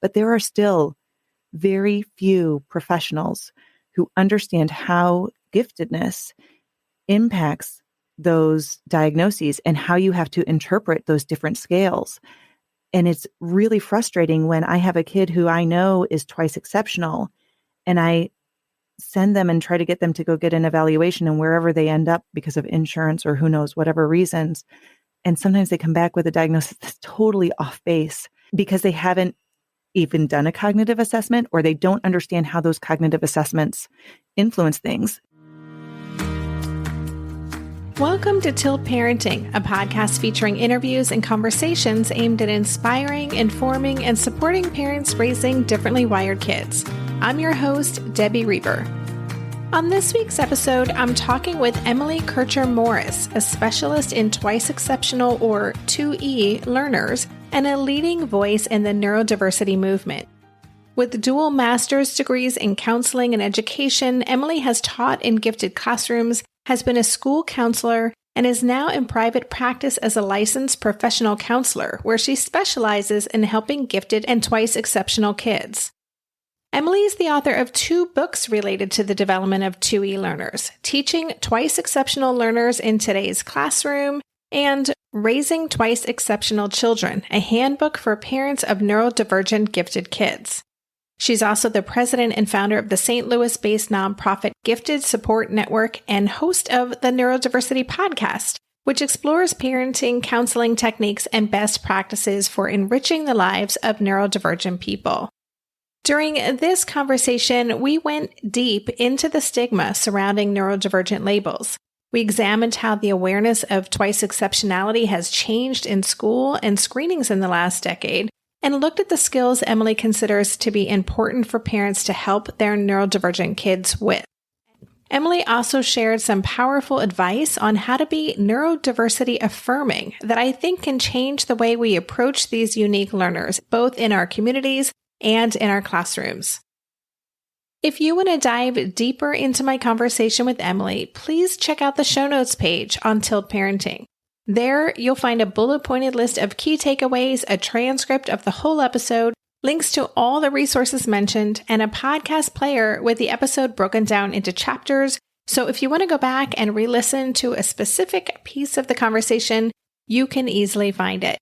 But there are still very few professionals who understand how giftedness impacts those diagnoses and how you have to interpret those different scales. And it's really frustrating when I have a kid who I know is twice exceptional and I send them and try to get them to go get an evaluation, and wherever they end up because of insurance or who knows, whatever reasons. And sometimes they come back with a diagnosis that's totally off base because they haven't even done a cognitive assessment, or they don't understand how those cognitive assessments influence things. Welcome to Tilt Parenting, a podcast featuring interviews and conversations aimed at inspiring, informing, and supporting parents raising differently wired kids. I'm your host, Debbie Reber. On this week's episode, I'm talking with Emily Kircher-Morris, a specialist in twice-exceptional or 2E learners and a leading voice in the neurodiversity movement. With dual master's degrees in counseling and education, Emily has taught in gifted classrooms, has been a school counselor, and is now in private practice as a licensed professional counselor, where she specializes in helping gifted and twice-exceptional kids. Emily is the author of 2 books related to the development of 2E learners, Teaching Twice-Exceptional Learners in Today's Classroom, and Raising Twice-Exceptional Children, a handbook for parents of neurodivergent gifted kids. She's also the president and founder of the St. Louis-based nonprofit Gifted Support Network and host of the Neurodiversity podcast, which explores parenting, counseling techniques, and best practices for enriching the lives of neurodivergent people. During this conversation, we went deep into the stigma surrounding neurodivergent labels. We examined how the awareness of twice-exceptionality has changed in school and screenings in the last decade, and looked at the skills Emily considers to be important for parents to help their neurodivergent kids with. Emily also shared some powerful advice on how to be neurodiversity affirming that I think can change the way we approach these unique learners, both in our communities and in our classrooms. If you want to dive deeper into my conversation with Emily, please check out the show notes page on Tilt Parenting. There, you'll find a bullet-pointed list of key takeaways, a transcript of the whole episode, links to all the resources mentioned, and a podcast player with the episode broken down into chapters. So if you want to go back and re-listen to a specific piece of the conversation, you can easily find it.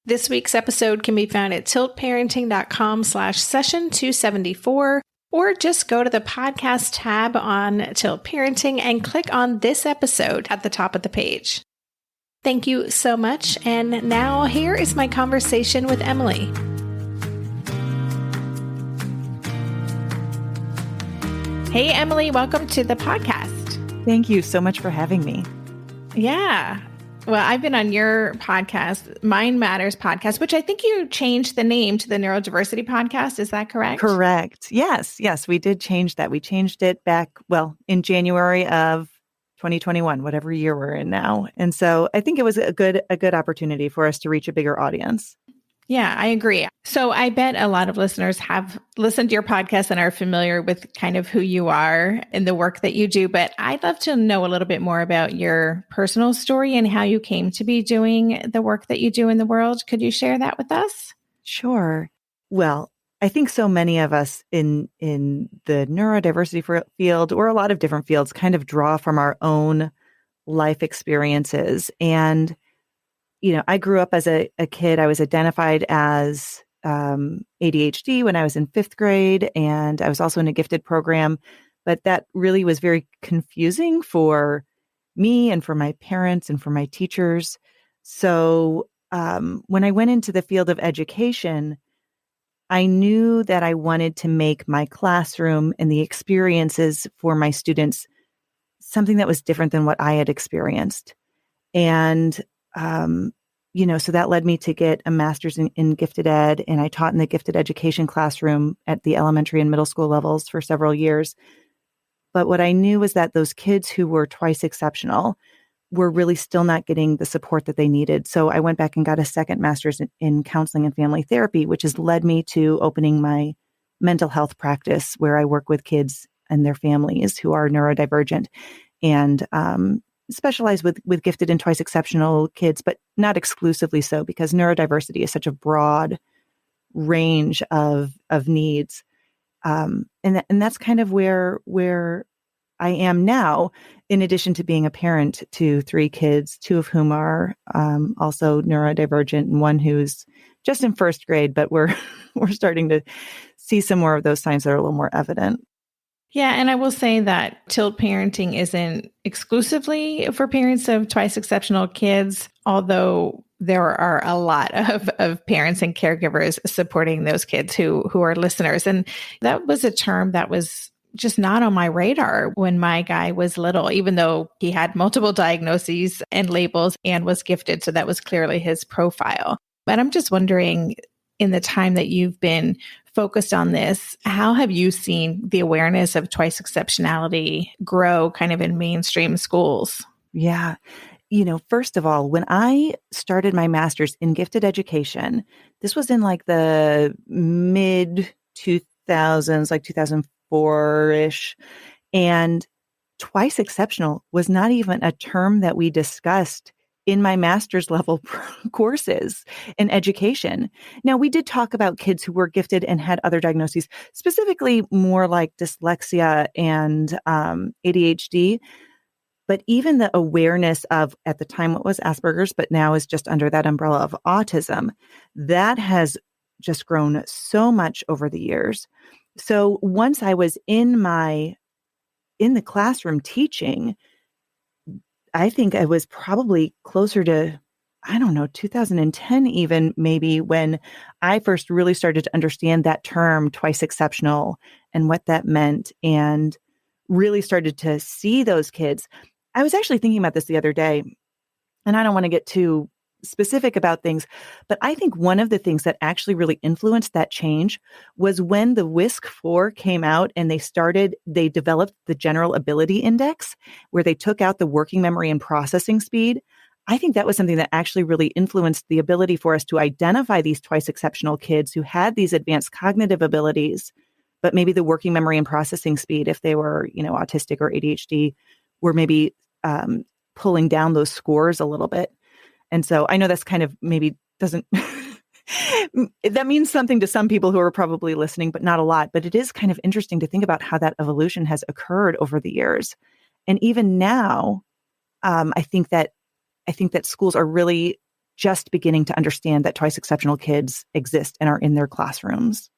This week's episode can be found at tiltparenting.com/session274, or just go to the podcast tab on Tilt Parenting and click on this episode at the top of the page. Thank you so much. And now here is my conversation with Emily. Hey, Emily, welcome to the podcast. Thank you so much for having me. Yeah. Well, I've been on your podcast, Mind Matters podcast, which I think you changed the name to the Neurodiversity podcast. Is that correct? Correct. Yes, we did change that. We changed it back, in January of 2021, whatever year we're in now. And so I think it was a good opportunity for us to reach a bigger audience. Yeah, I agree. So I bet a lot of listeners have listened to your podcast and are familiar with kind of who you are and the work that you do. But I'd love to know a little bit more about your personal story and how you came to be doing the work that you do in the world. Could you share that with us? Sure. Well, I think so many of us in the neurodiversity field, or a lot of different fields, kind of draw from our own life experiences. And I grew up as a kid. I was identified as ADHD when I was in 5th grade, and I was also in a gifted program. But that really was very confusing for me and for my parents and for my teachers. So when I went into the field of education, I knew that I wanted to make my classroom and the experiences for my students something that was different than what I had experienced. And so that led me to get a master's in gifted ed, and I taught in the gifted education classroom at the elementary and middle school levels for several years. But what I knew was that those kids who were twice exceptional were really still not getting the support that they needed. So I went back and got a second master's in counseling and family therapy, which has led me to opening my mental health practice, where I work with kids and their families who are neurodivergent, and specialize with gifted and twice exceptional kids, but not exclusively so, because neurodiversity is such a broad range of needs. And that's kind of where I am now, in addition to being a parent to 3 kids, 2 of whom are also neurodivergent, and one who's just in first grade, but we're starting to see some more of those signs that are a little more evident. Yeah. And I will say that tilt parenting isn't exclusively for parents of twice exceptional kids, although there are a lot of parents and caregivers supporting those kids who are listeners. And that was a term that was just not on my radar when my guy was little, even though he had multiple diagnoses and labels and was gifted. So that was clearly his profile. But I'm just wondering, in the time that you've been focused on this, how have you seen the awareness of twice exceptionality grow kind of in mainstream schools? Yeah. First of all, when I started my master's in gifted education, this was in like the mid 2000s, like 2004-ish. And twice exceptional was not even a term that we discussed in my master's level courses in education. Now, we did talk about kids who were gifted and had other diagnoses, specifically more like dyslexia and ADHD. But even the awareness of, at the time, what was Asperger's, but now is just under that umbrella of autism, that has just grown so much over the years. So once I was in the classroom teaching, I think I was probably closer to, 2010 even, maybe, when I first really started to understand that term twice exceptional and what that meant, and really started to see those kids. I was actually thinking about this the other day, and I don't want to get too specific about things, but I think one of the things that actually really influenced that change was when the WISC-4 came out and they developed the General Ability Index, where they took out the working memory and processing speed. I think that was something that actually really influenced the ability for us to identify these twice exceptional kids who had these advanced cognitive abilities, but maybe the working memory and processing speed, if they were, autistic or ADHD, were maybe pulling down those scores a little bit. And so I know that's kind of maybe doesn't, that means something to some people who are probably listening, but not a lot. But it is kind of interesting to think about how that evolution has occurred over the years. And even now, I think that schools are really just beginning to understand that twice exceptional kids exist and are in their classrooms.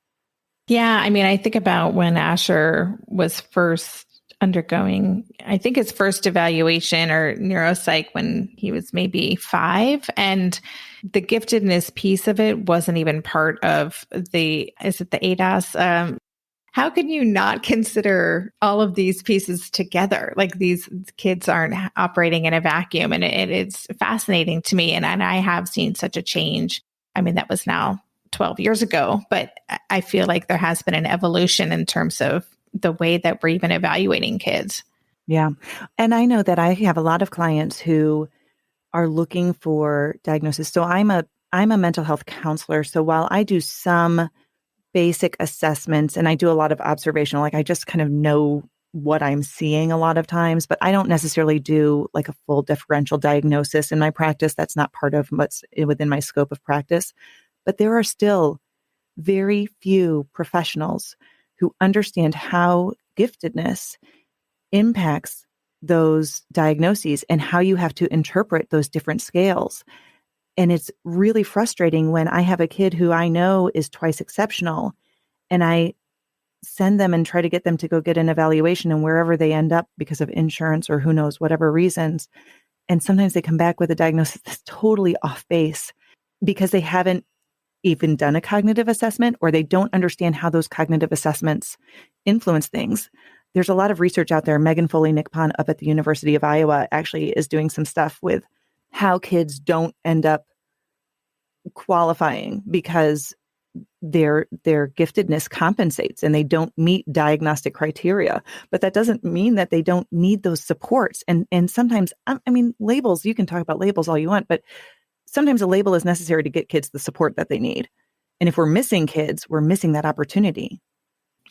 Yeah. I mean, I think about when Asher was first undergoing, I think, his first evaluation or neuropsych when he was maybe 5. And the giftedness piece of it wasn't even part of is it the ADAS? How can you not consider all of these pieces together? Like, these kids aren't operating in a vacuum. And it's fascinating to me. And I have seen such a change. I mean, that was now 12 years ago, but I feel like there has been an evolution in terms of the way that we're even evaluating kids. Yeah. And I know that I have a lot of clients who are looking for diagnosis. So I'm a mental health counselor. So while I do some basic assessments and I do a lot of observational, like I just kind of know what I'm seeing a lot of times, but I don't necessarily do like a full differential diagnosis in my practice. That's not part of what's within my scope of practice. But there are still very few professionals who understand how giftedness impacts those diagnoses and how you have to interpret those different scales. And it's really frustrating when I have a kid who I know is twice exceptional and I send them and try to get them to go get an evaluation, and wherever they end up because of insurance or who knows, whatever reasons. And sometimes they come back with a diagnosis that's totally off base because they haven't even done a cognitive assessment, or they don't understand how those cognitive assessments influence things. There's a lot of research out there. Megan Foley-Nickpon up at the University of Iowa actually is doing some stuff with how kids don't end up qualifying because their giftedness compensates and they don't meet diagnostic criteria. But that doesn't mean that they don't need those supports. And sometimes, I mean, labels, you can talk about labels all you want, but sometimes a label is necessary to get kids the support that they need. And if we're missing kids, we're missing that opportunity.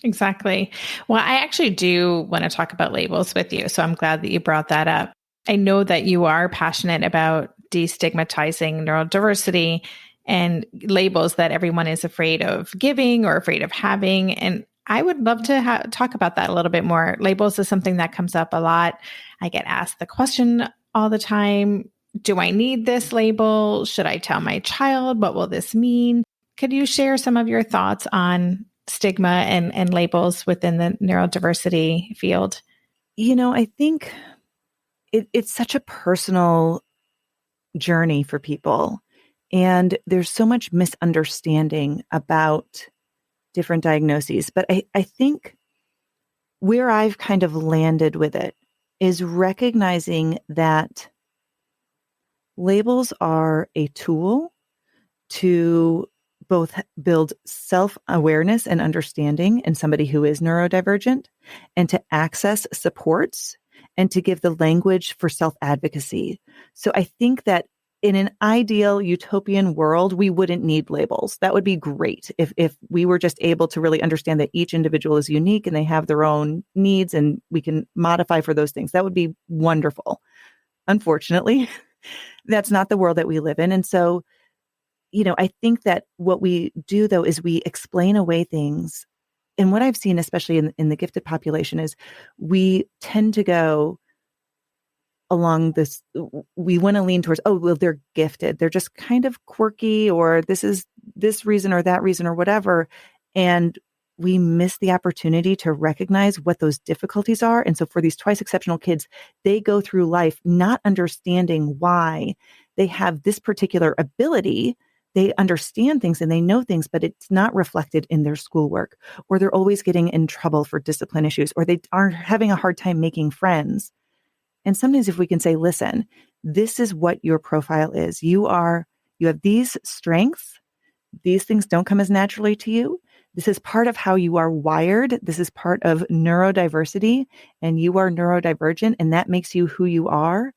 Exactly. Well, I actually do want to talk about labels with you. So I'm glad that you brought that up. I know that you are passionate about destigmatizing neurodiversity. and labels that everyone is afraid of giving or afraid of having. And I would love to talk about that a little bit more. Labels is something that comes up a lot. I get asked the question all the time, do I need this label? Should I tell my child? What will this mean? Could you share some of your thoughts on stigma and labels within the neurodiversity field? I think it's such a personal journey for people. And there's so much misunderstanding about different diagnoses. But I think where I've kind of landed with it is recognizing that labels are a tool to both build self-awareness and understanding in somebody who is neurodivergent, and to access supports and to give the language for self-advocacy. So I think that in an ideal utopian world, we wouldn't need labels. That would be great if we were just able to really understand that each individual is unique and they have their own needs and we can modify for those things. That would be wonderful. Unfortunately, that's not the world that we live in. And so, I think that what we do, though, is we explain away things. And what I've seen, especially in the gifted population, is we tend to go along this, we want to lean towards, oh, well, they're gifted. They're just kind of quirky, or this is this reason or that reason or whatever. And we miss the opportunity to recognize what those difficulties are. And so for these twice exceptional kids, they go through life not understanding why they have this particular ability. They understand things and they know things, but it's not reflected in their schoolwork, or they're always getting in trouble for discipline issues, or they are having a hard time making friends. And sometimes if we can say, listen, this is what your profile is. You have these strengths. These things don't come as naturally to you. This is part of how you are wired. This is part of neurodiversity, and you are neurodivergent, and that makes you who you are.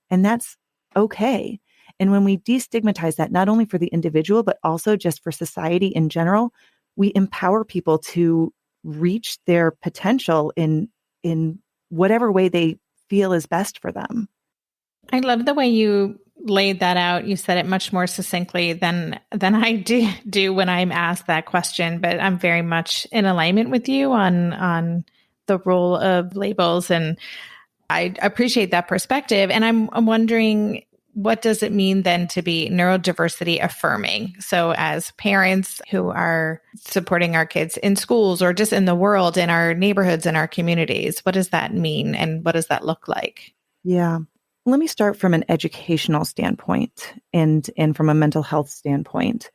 And that's okay. And when we destigmatize that, not only for the individual, but also just for society in general, we empower people to reach their potential in whatever way they feel is best for them. I love the way you laid that out. You said it much more succinctly than I do when I'm asked that question, but I'm very much in alignment with you on the role of labels, and I appreciate that perspective. And I'm wondering, what does it mean then to be neurodiversity affirming? So as parents who are supporting our kids in schools or just in the world, in our neighborhoods, in our communities, what does that mean? And what does that look like? Yeah. Let me start from an educational standpoint and from a mental health standpoint.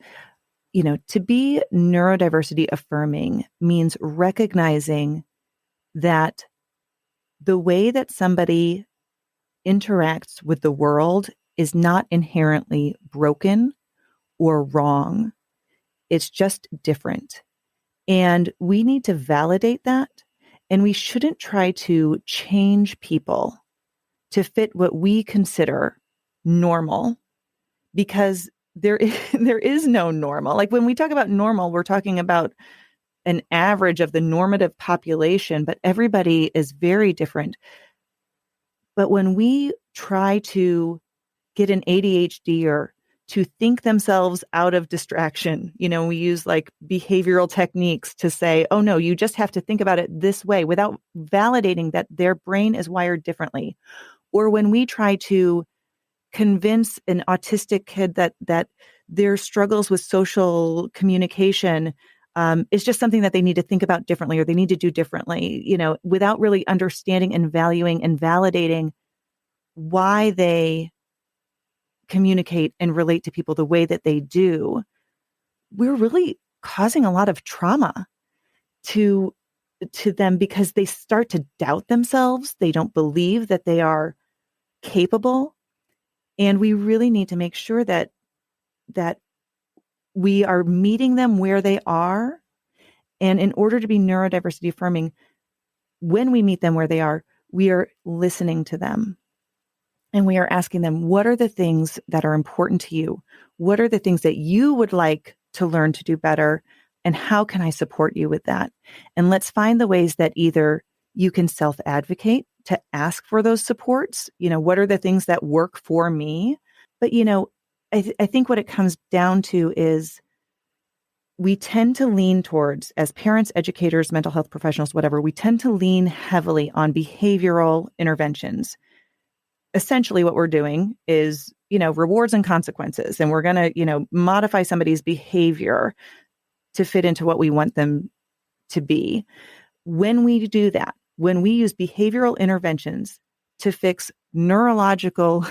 To be neurodiversity affirming means recognizing that the way that somebody interacts with the world is not inherently broken or wrong. It's just different. And we need to validate that. And we shouldn't try to change people to fit what we consider normal, because there is no normal. Like when we talk about normal, we're talking about an average of the normative population, but everybody is very different. But when we try to get an ADHDer to think themselves out of distraction, we use like behavioral techniques to say, oh no, you just have to think about it this way, without validating that their brain is wired differently. Or when we try to convince an autistic kid that their struggles with social communication is just something that they need to think about differently, or they need to do differently, without really understanding and valuing and validating why they communicate and relate to people the way that they do, we're really causing a lot of trauma to them, because they start to doubt themselves. They don't believe that they are capable. And we really need to make sure that we are meeting them where they are. And in order to be neurodiversity affirming, when we meet them where they are, we are listening to them. And we are asking them, what are the things that are important to you? What are the things that you would like to learn to do better? And how can I support you with that? And let's find the ways that either you can self-advocate to ask for those supports. What are the things that work for me? But, I think what it comes down to is we tend to lean towards, as parents, educators, mental health professionals, whatever, we tend to lean heavily on behavioral interventions. Essentially what we're doing is, rewards and consequences. And we're going to, modify somebody's behavior to fit into what we want them to be. When we do that, when we use behavioral interventions to fix neurological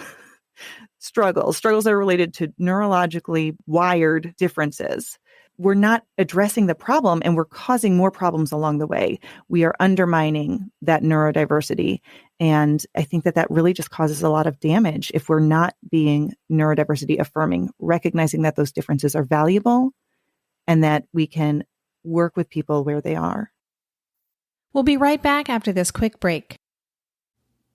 struggles that are related to neurologically wired differences, we're not addressing the problem and we're causing more problems along the way. We are undermining that neurodiversity. And I think that really just causes a lot of damage if we're not being neurodiversity affirming, recognizing that those differences are valuable and that we can work with people where they are. We'll be right back after this quick break.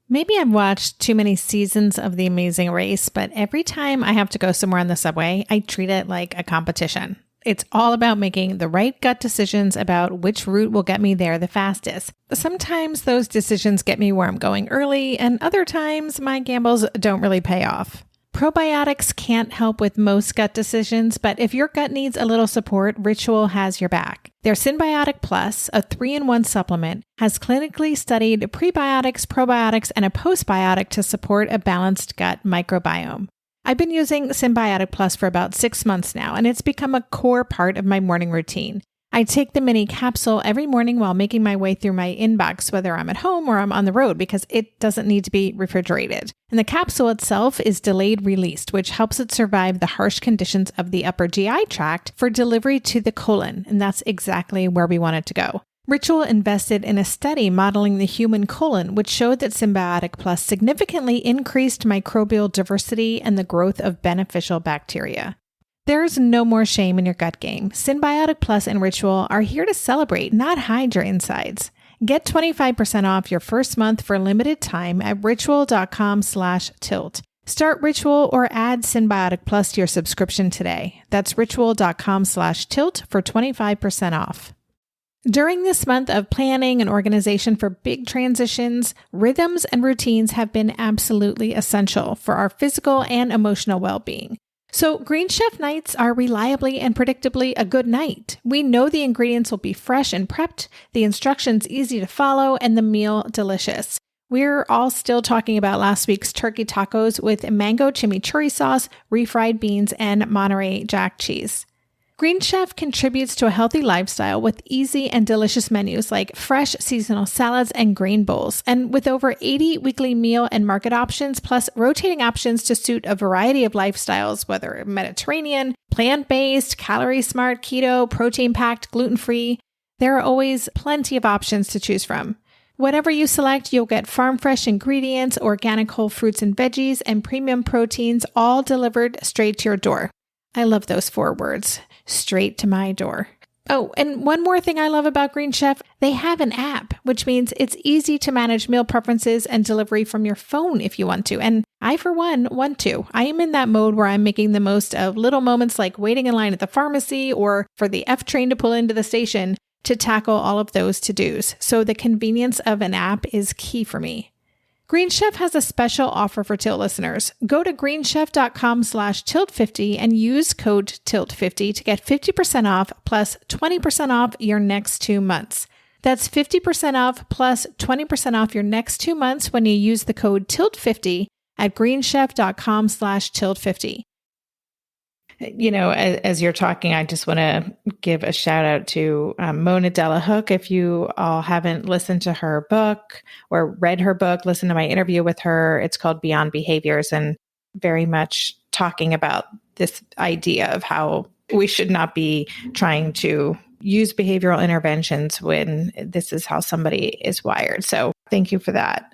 Maybe I've watched too many seasons of The Amazing Race, but every time I have to go somewhere on the subway, I treat it like a competition. It's all about making the right gut decisions about which route will get me there the fastest. Sometimes those decisions get me where I'm going early, and other times my gambles don't really pay off. Probiotics can't help with most gut decisions, but if your gut needs a little support, Ritual has your back. Their Synbiotic Plus, a 3-in-1 supplement, has clinically studied prebiotics, probiotics, and a postbiotic to support a balanced gut microbiome. I've been using Synbiotic Plus for about 6 months now, and it's become a core part of my morning routine. I take the mini capsule every morning while making my way through my inbox, whether I'm at home or I'm on the road, because it doesn't need to be refrigerated. And the capsule itself is delayed released, which helps it survive the harsh conditions of the upper GI tract for delivery to the colon, and that's exactly where we want it to go. Ritual invested in a study modeling the human colon, which showed that Synbiotic Plus significantly increased microbial diversity and the growth of beneficial bacteria. There's no more shame in your gut game. Synbiotic Plus and Ritual are here to celebrate, not hide your insides. Get 25% off your first month for a limited time at ritual.com/tilt. Start Ritual or add Synbiotic Plus to your subscription today. That's ritual.com/tilt for 25% off. During this month of planning and organization for big transitions, rhythms and routines have been absolutely essential for our physical and emotional well-being. So Green Chef nights are reliably and predictably a good night. We know the ingredients will be fresh and prepped, the instructions easy to follow, and the meal delicious. We're all still talking about last week's turkey tacos with mango chimichurri sauce, refried beans, and Monterey Jack cheese. Green Chef contributes to a healthy lifestyle with easy and delicious menus like fresh seasonal salads and grain bowls, and with over 80 weekly meal and market options, plus rotating options to suit a variety of lifestyles, whether Mediterranean, plant-based, calorie-smart, keto, protein-packed, gluten-free. There are always plenty of options to choose from. Whatever you select, you'll get farm-fresh ingredients, organic whole fruits and veggies, and premium proteins, all delivered straight to your door. I love those 4 words. Straight to my door. Oh, and one more thing I love about Green Chef, they have an app, which means it's easy to manage meal preferences and delivery from your phone if you want to. And I, for one, want to. I am in that mode where I'm making the most of little moments like waiting in line at the pharmacy or for the F train to pull into the station to tackle all of those to-dos. So the convenience of an app is key for me. Green Chef has a special offer for Tilt listeners. Go to greenchef.com/tilt50 and use code TILT50 to get 50% off plus 20% off your next 2 months. That's 50% off plus 20% off your next 2 months when you use the code TILT50 at greenchef.com/tilt50. You know, as you're talking, I just want to give a shout out to Mona Delahook. If you all haven't listened to her book or read her book, listen to my interview with her. It's called Beyond Behaviors, and very much talking about this idea of how we should not be trying to use behavioral interventions when this is how somebody is wired. So thank you for that.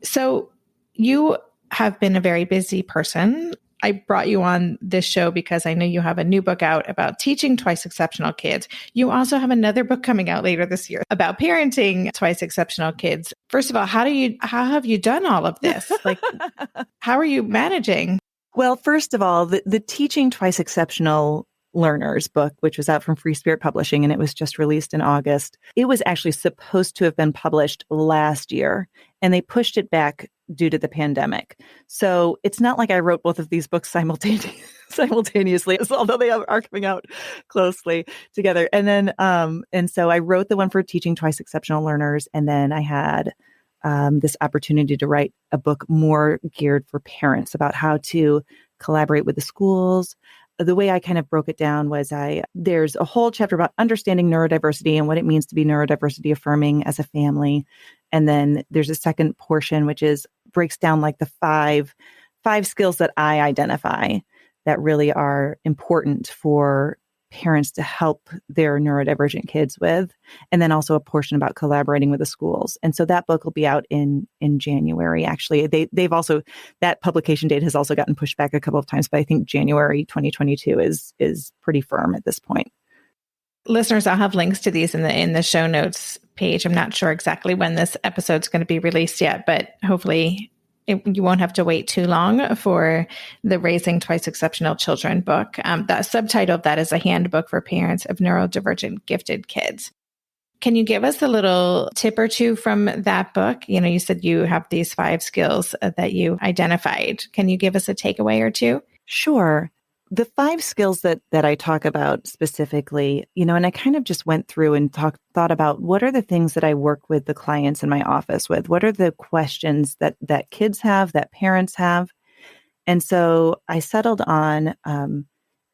So you have been a very busy person. I brought you on this show because I know you have a new book out about teaching twice exceptional kids. You also have another book coming out later this year about parenting twice exceptional kids. First of all, how have you done all of this? Like, how are you managing? Well, first of all, the Teaching Twice Exceptional Learners book, which was out from Free Spirit Publishing, and it was just released in August. It was actually supposed to have been published last year, and they pushed it back due to the pandemic. So it's not like I wrote both of these books simultaneously, although they are coming out closely together. And then, and so I wrote the one for teaching twice exceptional learners. And then I had this opportunity to write a book more geared for parents about how to collaborate with the schools. The way I kind of broke it down was there's a whole chapter about understanding neurodiversity and what it means to be neurodiversity affirming as a family. And then there's a second portion, which breaks down like the five skills that I identify that really are important for parents to help their neurodivergent kids with. And then also a portion about collaborating with the schools. And so that book will be out in January. Actually, they've also, that publication date has also gotten pushed back a couple of times, but I think January 2022 is pretty firm at this point. Listeners, I'll have links to these in the show notes page. I'm not sure exactly when this episode's going to be released yet, but hopefully you won't have to wait too long for the Raising Twice Exceptional Children book. The subtitle of that is A Handbook for Parents of Neurodivergent Gifted Kids. Can you give us a little tip or two from that book? You know, you said you have these 5 skills that you identified. Can you give us a takeaway or two? Sure. The 5 skills that I talk about specifically, and I kind of just went through and thought about what are the things that I work with the clients in my office with? What are the questions that kids have, that parents have? And so I settled on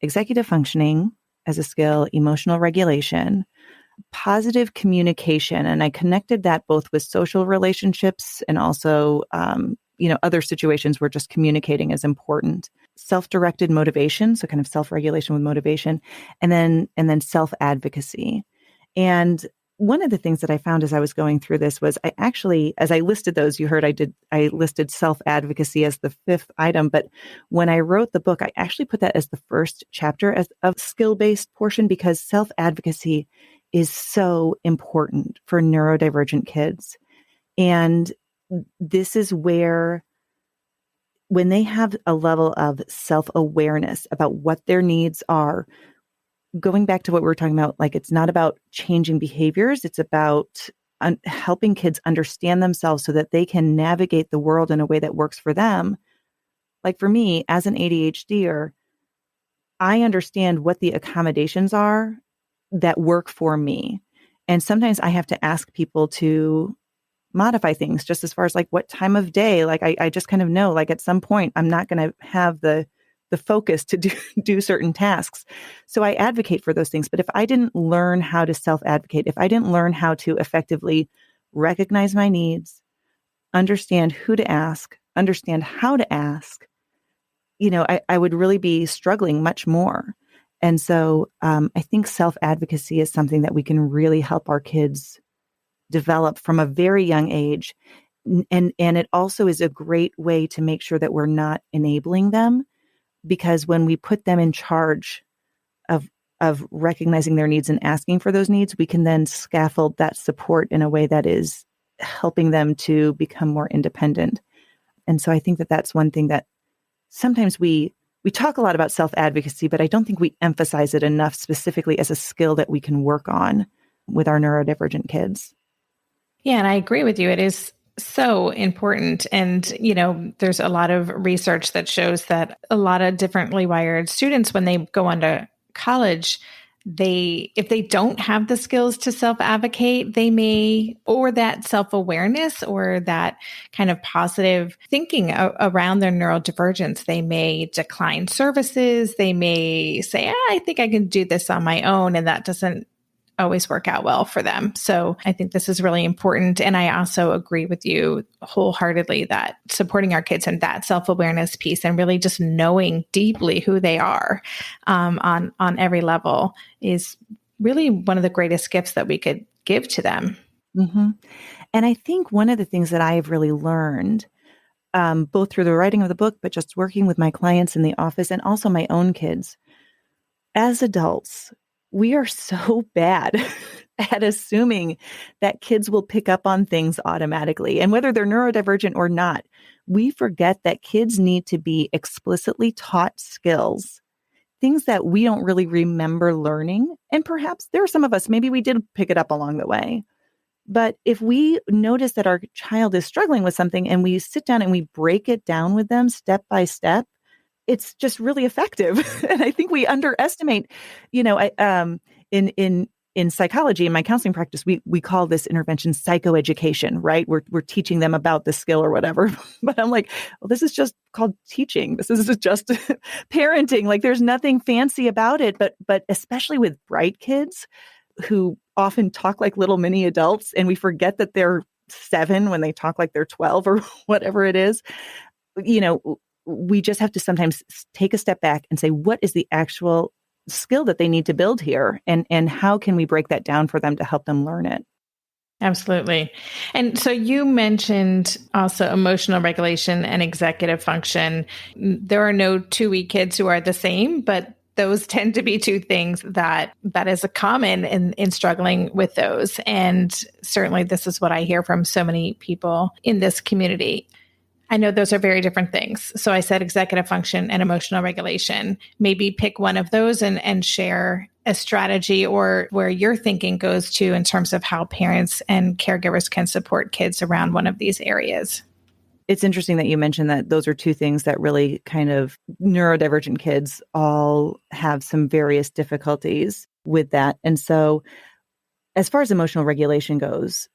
executive functioning as a skill, emotional regulation, positive communication. And I connected that both with social relationships and also, other situations where just communicating is important. Self-directed motivation, so kind of self-regulation with motivation, and then self-advocacy. And one of the things that I found as I was going through this was I actually, as I listed those, you heard I listed self-advocacy as the 5th item, but when I wrote the book, I actually put that as the first chapter as a skill-based portion because self-advocacy is so important for neurodivergent kids. And this is where when they have a level of self-awareness about what their needs are, going back to what we were talking about, like it's not about changing behaviors, it's about helping kids understand themselves so that they can navigate the world in a way that works for them. Like for me, as an ADHDer, I understand what the accommodations are that work for me. And sometimes I have to ask people to modify things just as far as like what time of day, like I just kind of know, like at some point I'm not going to have the focus to do certain tasks. So I advocate for those things. But if I didn't learn how to self-advocate, if I didn't learn how to effectively recognize my needs, understand who to ask, understand how to ask, I would really be struggling much more. And so I think self-advocacy is something that we can really help our kids develop from a very young age. And it also is a great way to make sure that we're not enabling them, because when we put them in charge of recognizing their needs and asking for those needs, we can then scaffold that support in a way that is helping them to become more independent. And so I think that that's one thing that sometimes we talk a lot about self-advocacy, but I don't think we emphasize it enough specifically as a skill that we can work on with our neurodivergent kids. Yeah, and I agree with you. It is so important. And, there's a lot of research that shows that a lot of differently wired students, when they go on to college, if they don't have the skills to self-advocate, they may, or that self-awareness or that kind of positive thinking around their neurodivergence, they may decline services. They may say, I think I can do this on my own. And that doesn't always work out well for them. So I think this is really important. And I also agree with you wholeheartedly that supporting our kids in that self-awareness piece and really just knowing deeply who they are on every level is really one of the greatest gifts that we could give to them. Mm-hmm. And I think one of the things that I have really learned, both through the writing of the book, but just working with my clients in the office and also my own kids, as adults, we are so bad at assuming that kids will pick up on things automatically. And whether they're neurodivergent or not, we forget that kids need to be explicitly taught skills, things that we don't really remember learning. And perhaps there are some of us, maybe we did pick it up along the way. But if we notice that our child is struggling with something and we sit down and we break it down with them step by step, it's just really effective. And I think we underestimate, in psychology, in my counseling practice, we call this intervention psychoeducation, right? We're teaching them about the skill or whatever. But I'm like, well, this is just called teaching. This is just parenting. Like there's nothing fancy about it, but especially with bright kids who often talk like little mini adults, and we forget that they're 7 when they talk like they're 12 or whatever it is. We just have to sometimes take a step back and say, what is the actual skill that they need to build here? And how can we break that down for them to help them learn it? Absolutely. And so you mentioned also emotional regulation and executive function. There are no 2E kids who are the same, but those tend to be two things that is a common in struggling with those. And certainly this is what I hear from so many people in this community. I know those are very different things. So I said executive function and emotional regulation. Maybe pick one of those and share a strategy or where your thinking goes to in terms of how parents and caregivers can support kids around one of these areas. It's interesting that you mentioned that those are two things that really kind of neurodivergent kids all have some various difficulties with that. And so as far as emotional regulation goes,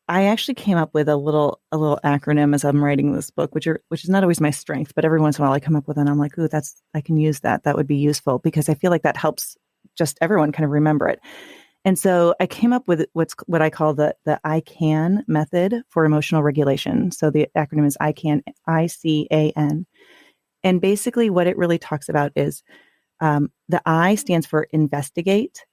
I actually came up with a little acronym as I'm writing this book, which is not always my strength, but every once in a while I come up with it and I'm like, ooh, I can use that. That would be useful because I feel like that helps just everyone kind of remember it. And so I came up with what I call the I CAN method for emotional regulation. So the acronym is I CAN, ICAN. And basically what it really talks about is the I stands for investigate.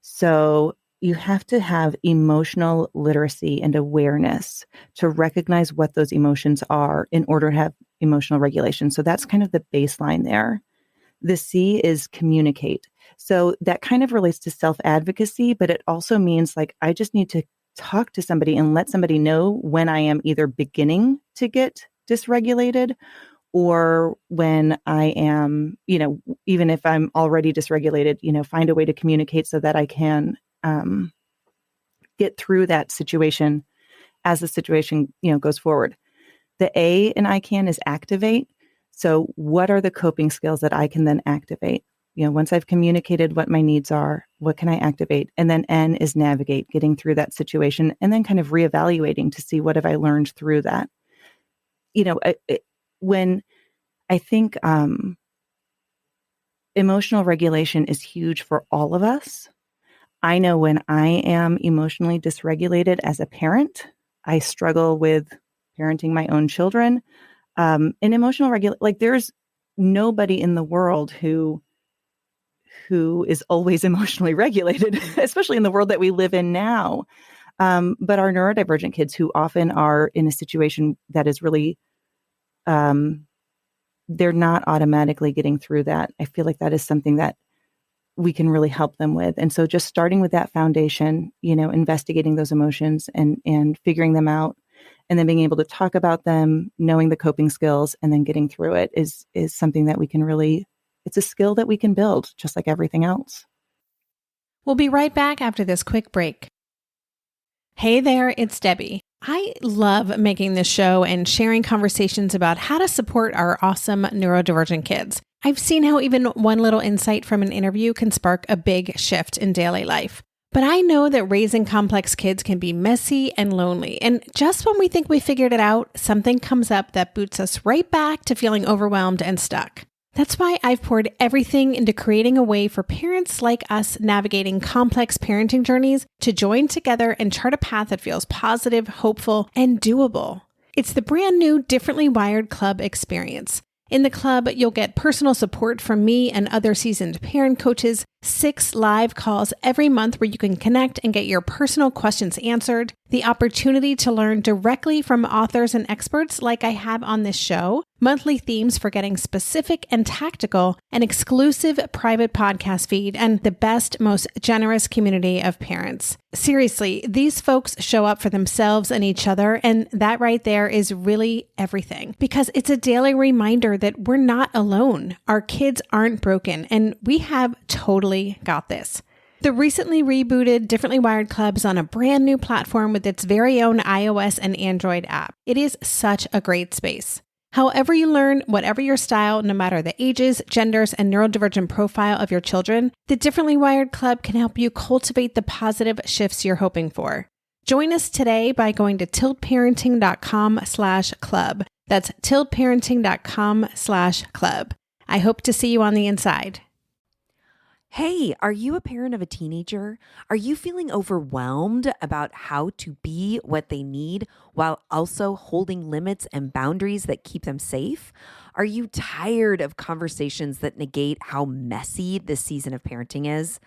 So you have to have emotional literacy and awareness to recognize what those emotions are in order to have emotional regulation. So that's kind of the baseline there. The C is communicate. So that kind of relates to self-advocacy, but it also means like I just need to talk to somebody and let somebody know when I am either beginning to get dysregulated or when I am, even if I'm already dysregulated, find a way to communicate so that I can get through that situation as the situation, goes forward. The A in ICAN is activate. So what are the coping skills that I can then activate? Once I've communicated what my needs are, what can I activate? And then N is navigate, getting through that situation and then kind of reevaluating to see what have I learned through that. When I think emotional regulation is huge for all of us. I know when I am emotionally dysregulated as a parent, I struggle with parenting my own children. And emotional regulation, like there's nobody in the world who is always emotionally regulated, especially in the world that we live in now. But our neurodivergent kids who often are in a situation that is really, they're not automatically getting through that. I feel like that is something that we can really help them with. And so just starting with that foundation, investigating those emotions and figuring them out and then being able to talk about them, knowing the coping skills and then getting through it is something that we can really, it's a skill that we can build just like everything else. We'll be right back after this quick break. Hey there, it's Debbie. I love making this show and sharing conversations about how to support our awesome neurodivergent kids. I've seen how even one little insight from an interview can spark a big shift in daily life. But I know that raising complex kids can be messy and lonely. And just when we think we figured it out, something comes up that boots us right back to feeling overwhelmed and stuck. That's why I've poured everything into creating a way for parents like us navigating complex parenting journeys to join together and chart a path that feels positive, hopeful, and doable. It's the brand new Differently Wired Club experience. In the club, you'll get personal support from me and other seasoned parent coaches, 6 live calls every month where you can connect and get your personal questions answered, the opportunity to learn directly from authors and experts like I have on this show, monthly themes for getting specific and tactical, an exclusive private podcast feed, and the best, most generous community of parents. Seriously, these folks show up for themselves and each other, and that right there is really everything because it's a daily reminder that we're not alone. Our kids aren't broken, and we have totally got this. The recently rebooted Differently Wired Club is on a brand new platform with its very own iOS and Android app. It is such a great space. However you learn, whatever your style, no matter the ages, genders, and neurodivergent profile of your children, the Differently Wired Club can help you cultivate the positive shifts you're hoping for. Join us today by going to tiltparenting.com/club. That's tiltparenting.com/club. I hope to see you on the inside. Hey, are you a parent of a teenager? Are you feeling overwhelmed about how to be what they need while also holding limits and boundaries that keep them safe? Are you tired of conversations that negate how messy this season of parenting is?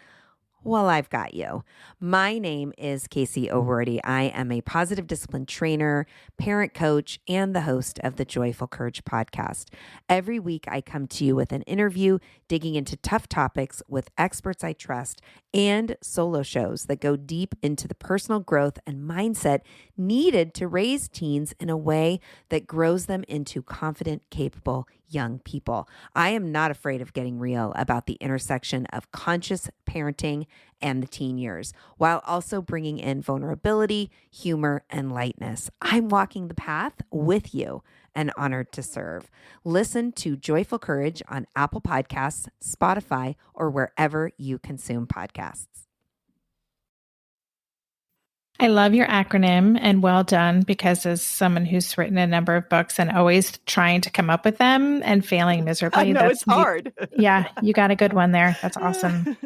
Well, I've got you. My name is Casey O'Rourke. I am a positive discipline trainer, parent coach, and the host of the Joyful Courage podcast. Every week, I come to you with an interview digging into tough topics with experts I trust and solo shows that go deep into the personal growth and mindset needed to raise teens in a way that grows them into confident, capable young people. I am not afraid of getting real about the intersection of conscious parenting and the teen years, while also bringing in vulnerability, humor, and lightness. I'm walking the path with you and honored to serve. Listen to Joyful Courage on Apple Podcasts, Spotify, or wherever you consume podcasts. I love your acronym and well done, because as someone who's written a number of books and always trying to come up with them and failing miserably. I know, it's hard. You got a good one there. That's awesome.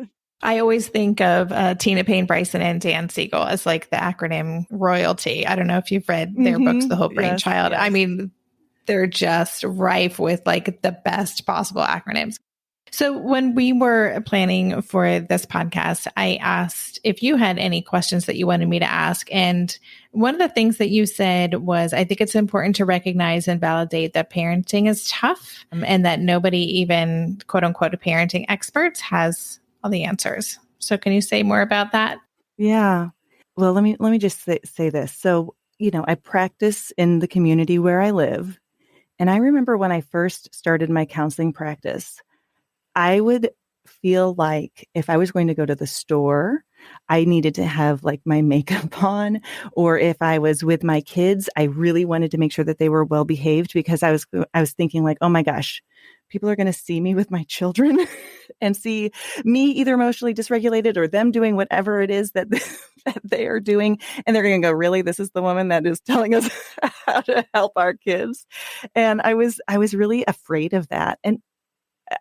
I always think of Tina Payne Bryson and Dan Siegel as like the acronym royalty. I don't know if you've read their books, The Hope Brain Child. Yes. I mean, they're just rife with like the best possible acronyms. So when we were planning for this podcast, I asked if you had any questions that you wanted me to ask. And one of the things that you said was, I think it's important to recognize and validate that parenting is tough and that nobody, even quote unquote parenting experts, has all the answers. So can you say more about that? Yeah. Well, let me just say this. So, I practice in the community where I live. And I remember when I first started my counseling practice, I would feel like if I was going to go to the store, I needed to have like my makeup on, or if I was with my kids, I really wanted to make sure that they were well behaved, because I was thinking like, oh my gosh, people are going to see me with my children and see me either emotionally dysregulated or them doing whatever it is that they are doing. And they're going to go, really, this is the woman that is telling us how to help our kids. And I was really afraid of that. And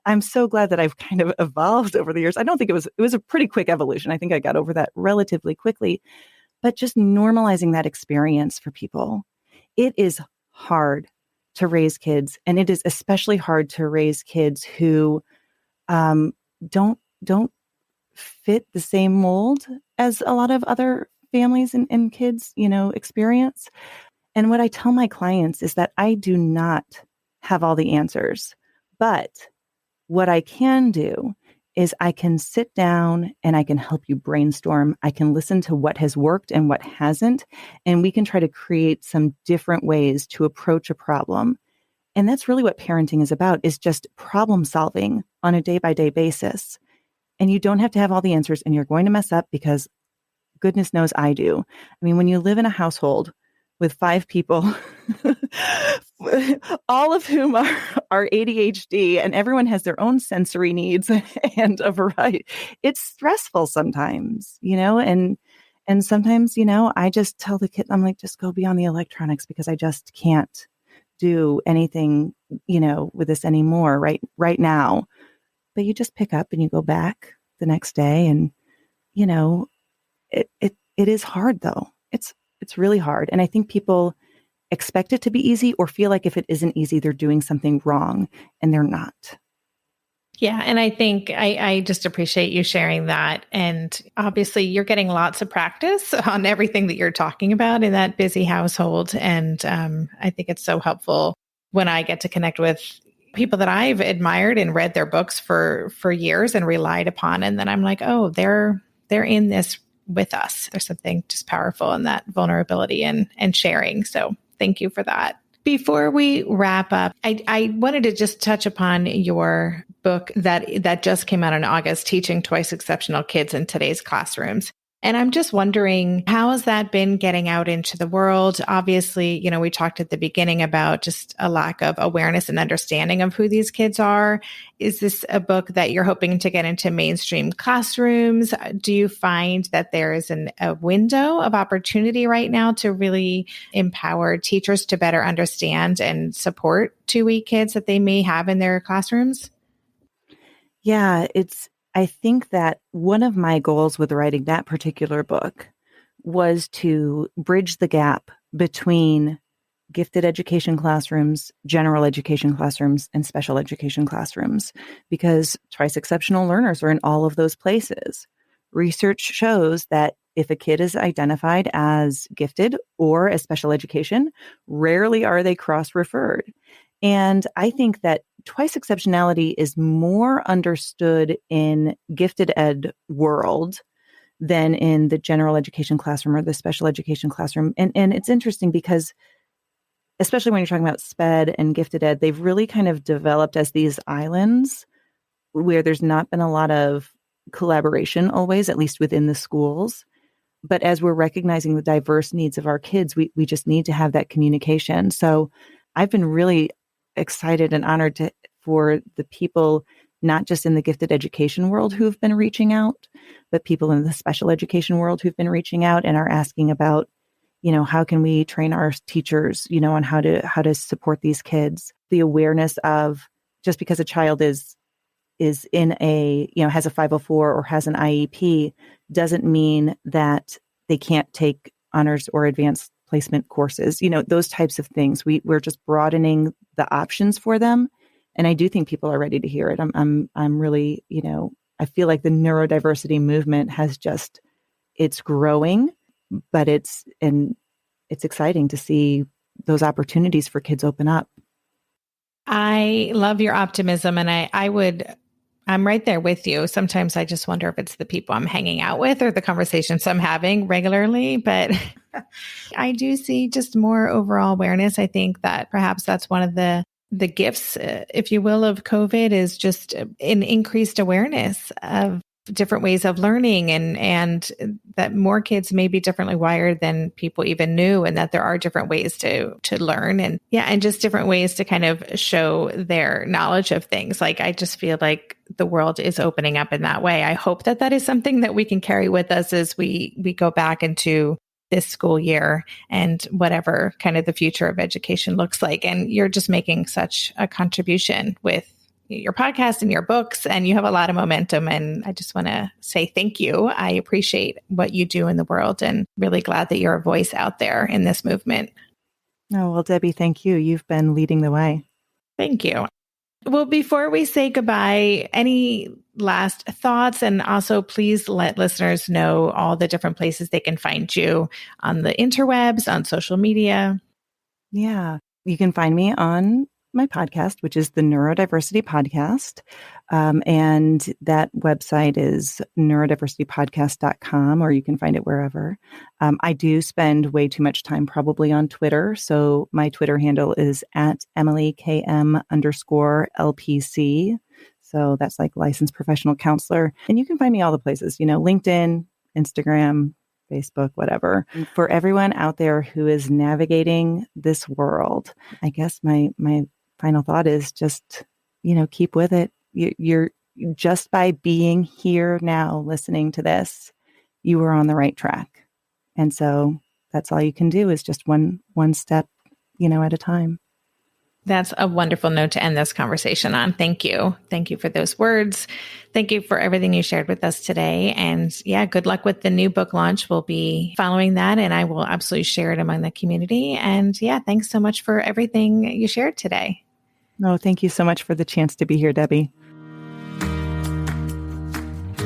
I'm so glad that I've kind of evolved over the years. I don't think it was a pretty quick evolution. I think I got over that relatively quickly, but just normalizing that experience for people. It is hard to raise kids, and it is especially hard to raise kids who don't fit the same mold as a lot of other families and kids, experience. And what I tell my clients is that I do not have all the answers, but what I can do is I can sit down and I can help you brainstorm. I can listen to what has worked and what hasn't, and we can try to create some different ways to approach a problem. And that's really what parenting is about, is just problem solving on a day-by-day basis. And you don't have to have all the answers, and you're going to mess up, because goodness knows I do. I mean, when you live in a household with 5 people, all of whom are ADHD, and everyone has their own sensory needs and a variety. It's stressful sometimes, and sometimes, I just tell the kid, I'm like, just go beyond the electronics, because I just can't do anything, with this anymore right now. But you just pick up and you go back the next day, and, it is hard though. It's really hard. And I think people expect it to be easy, or feel like if it isn't easy, they're doing something wrong, and they're not. Yeah. And I think I just appreciate you sharing that. And obviously you're getting lots of practice on everything that you're talking about in that busy household. And I think it's so helpful when I get to connect with people that I've admired and read their books for years and relied upon. And then I'm like, oh, they're in this with us. There's something just powerful in that vulnerability and sharing. So thank you for that. Before we wrap up, I wanted to just touch upon your book that just came out in August, Teaching Twice Exceptional Kids in Today's Classrooms. And I'm just wondering, how has that been getting out into the world? Obviously, we talked at the beginning about just a lack of awareness and understanding of who these kids are. Is this a book that you're hoping to get into mainstream classrooms? Do you find that there is a window of opportunity right now to really empower teachers to better understand and support 2E kids that they may have in their classrooms? Yeah, I think that one of my goals with writing that particular book was to bridge the gap between gifted education classrooms, general education classrooms, and special education classrooms, because twice exceptional learners are in all of those places. Research shows that if a kid is identified as gifted or as special education, rarely are they cross-referred. And I think that twice exceptionality is more understood in gifted ed world than in the general education classroom or the special education classroom. And it's interesting because, especially when you're talking about SPED and gifted ed, they've really kind of developed as these islands where there's not been a lot of collaboration always, at least within the schools. But as we're recognizing the diverse needs of our kids, we just need to have that communication. So I've been really excited and honored for the people, not just in the gifted education world who've been reaching out, but people in the special education world who've been reaching out and are asking about, how can we train our teachers, on how to support these kids. The awareness of just because a child is in has a 504 or has an IEP doesn't mean that they can't take honors or advanced placement courses, those types of things. We're just broadening the options for them. And I do think people are ready to hear it. I'm really, I feel like the neurodiversity movement it's growing, but it's exciting to see those opportunities for kids open up. I love your optimism, and I'm right there with you. Sometimes I just wonder if it's the people I'm hanging out with or the conversations I'm having regularly, but I do see just more overall awareness. I think that perhaps that's one of the gifts, if you will, of COVID is just an increased awareness of different ways of learning and that more kids may be differently wired than people even knew, and that there are different ways to learn and just different ways to kind of show their knowledge of things. Like, I just feel like the world is opening up in that way. I hope that is something that we can carry with us as we go back into this school year and whatever kind of the future of education looks like. And you're just making such a contribution with your podcast and your books, and you have a lot of momentum. And I just want to say thank you. I appreciate what you do in the world and really glad that you're a voice out there in this movement. Oh, well, Debbie, thank you. You've been leading the way. Thank you. Well, before we say goodbye, any last thoughts? And also, please let listeners know all the different places they can find you on the interwebs, on social media. Yeah, you can find me on my podcast, which is the Neurodiversity Podcast. And that website is neurodiversitypodcast.com, or you can find it wherever. I do spend way too much time probably on Twitter. So my Twitter handle is at EmilyKM_LPC. So that's like licensed professional counselor. And you can find me all the places, LinkedIn, Instagram, Facebook, whatever. For everyone out there who is navigating this world, I guess my final thought is just, keep with it. You're just by being here now, listening to this, you are on the right track. And so that's all you can do is just one step, at a time. That's a wonderful note to end this conversation on. Thank you. Thank you for those words. Thank you for everything you shared with us today. And good luck with the new book launch. We'll be following that, and I will absolutely share it among the community. And thanks so much for everything you shared today. Oh, thank you so much for the chance to be here, Debbie.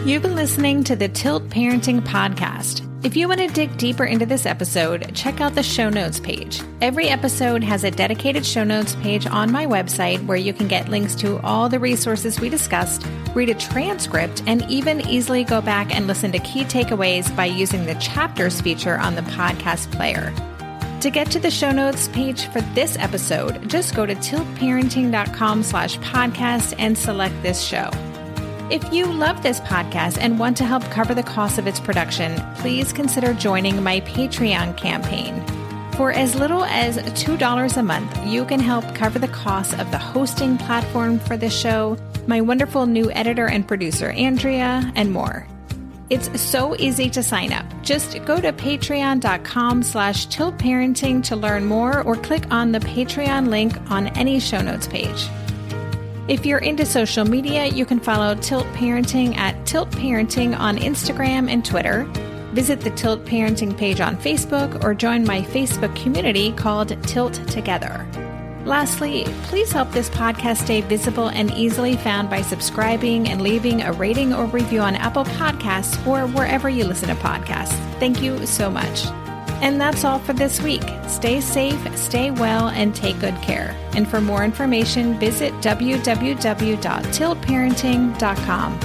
You've been listening to the Tilt Parenting Podcast. If you want to dig deeper into this episode, check out the show notes page. Every episode has a dedicated show notes page on my website where you can get links to all the resources we discussed, read a transcript, and even easily go back and listen to key takeaways by using the chapters feature on the podcast player. To get to the show notes page for this episode, just go to tiltparenting.com/podcast and select this show. If you love this podcast and want to help cover the cost of its production, please consider joining my Patreon campaign. For as little as $2 a month, you can help cover the cost of the hosting platform for this show, my wonderful new editor and producer, Andrea, and more. It's so easy to sign up. Just go to patreon.com/tiltparenting to learn more, or click on the Patreon link on any show notes page. If you're into social media, you can follow Tilt Parenting at Tilt Parenting on Instagram and Twitter. Visit the Tilt Parenting page on Facebook or join my Facebook community called Tilt Together. Lastly, please help this podcast stay visible and easily found by subscribing and leaving a rating or review on Apple Podcasts or wherever you listen to podcasts. Thank you so much. And that's all for this week. Stay safe, stay well, and take good care. And for more information, visit www.tiltparenting.com.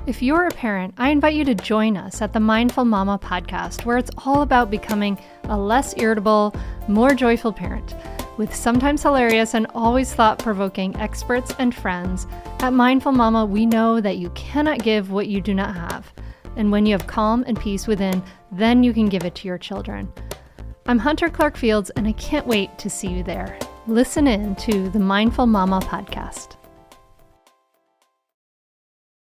If you're a parent, I invite you to join us at the Mindful Mama podcast, where it's all about becoming a less irritable, more joyful parent. With sometimes hilarious and always thought-provoking experts and friends, at Mindful Mama, we know that you cannot give what you do not have. And when you have calm and peace within, then you can give it to your children. I'm Hunter Clark Fields, and I can't wait to see you there. Listen in to the Mindful Mama podcast.